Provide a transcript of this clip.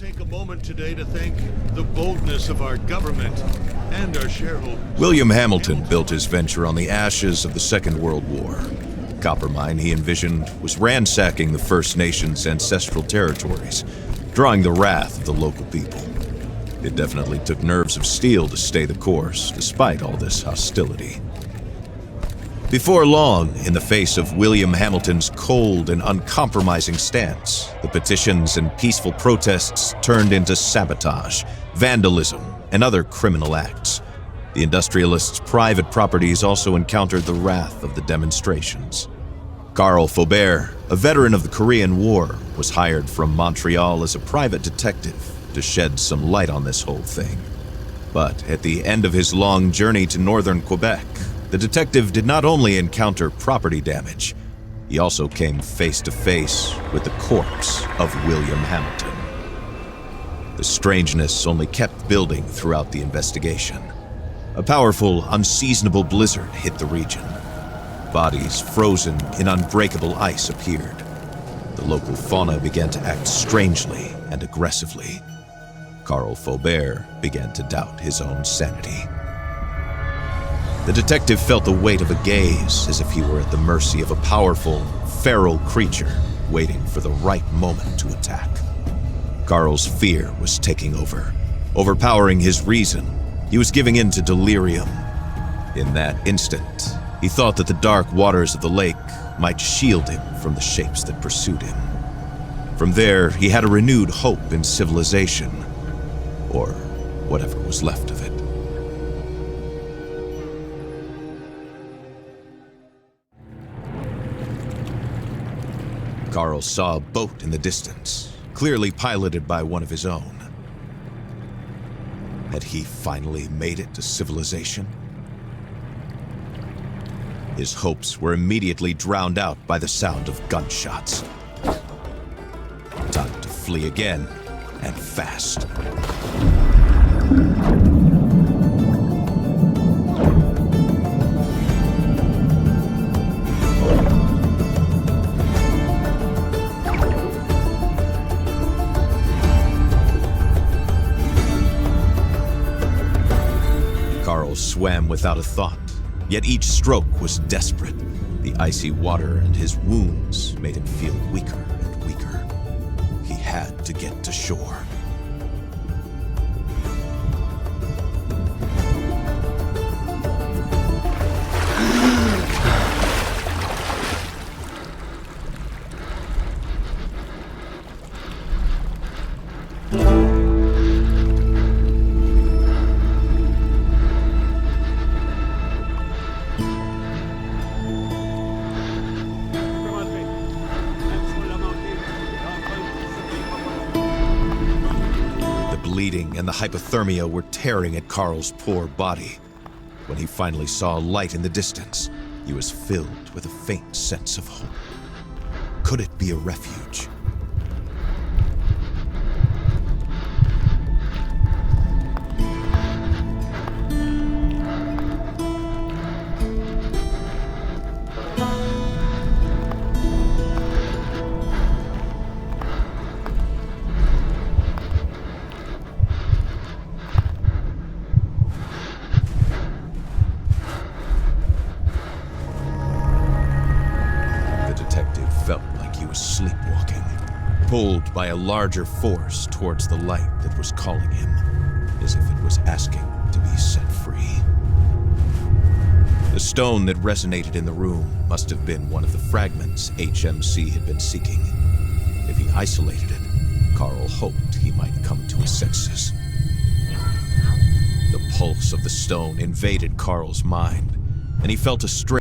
take a moment today to thank the boldness of our government and our shareholders. William Hamilton built his venture on the ashes of the Second World War. The copper mine he envisioned was ransacking the First Nations' ancestral territories, drawing the wrath of the local people. It definitely took nerves of steel to stay the course, despite all this hostility. Before long, in the face of William Hamilton's cold and uncompromising stance, the petitions and peaceful protests turned into sabotage, vandalism, and other criminal acts. The industrialists' private properties also encountered the wrath of the demonstrations. Carl Faubert, a veteran of the Korean War, was hired from Montreal as a private detective to shed some light on this whole thing. But at the end of his long journey to northern Quebec, the detective did not only encounter property damage, he also came face to face with the corpse of William Hamilton. The strangeness only kept building throughout the investigation. A powerful, unseasonable blizzard hit the region. Bodies frozen in unbreakable ice appeared. The local fauna began to act strangely and aggressively. Carl Faubert began to doubt his own sanity. The detective felt the weight of a gaze, as if he were at the mercy of a powerful, feral creature waiting for the right moment to attack. Carl's fear was taking over, overpowering his reason. He was giving in to delirium. In that instant, he thought that the dark waters of the lake might shield him from the shapes that pursued him. From there, he had a renewed hope in civilization, or whatever was left of it. Carl saw a boat in the distance, clearly piloted by one of his own. Had he finally made it to civilization? His hopes were immediately drowned out by the sound of gunshots. Time to flee again, and fast. Carl swam without a thought, yet each stroke was desperate. The icy water and his wounds made him feel weaker and weaker. He had to get to shore. Bleeding and the hypothermia were tearing at Carl's poor body. When he finally saw a light in the distance, he was filled with a faint sense of hope. Could it be a refuge? Felt like he was sleepwalking, pulled by a larger force towards the light that was calling him, as if it was asking to be set free. The stone that resonated in the room must have been one of the fragments HMC had been seeking. If he isolated it, Carl hoped he might come to his senses. The pulse of the stone invaded Carl's mind, and he felt a strange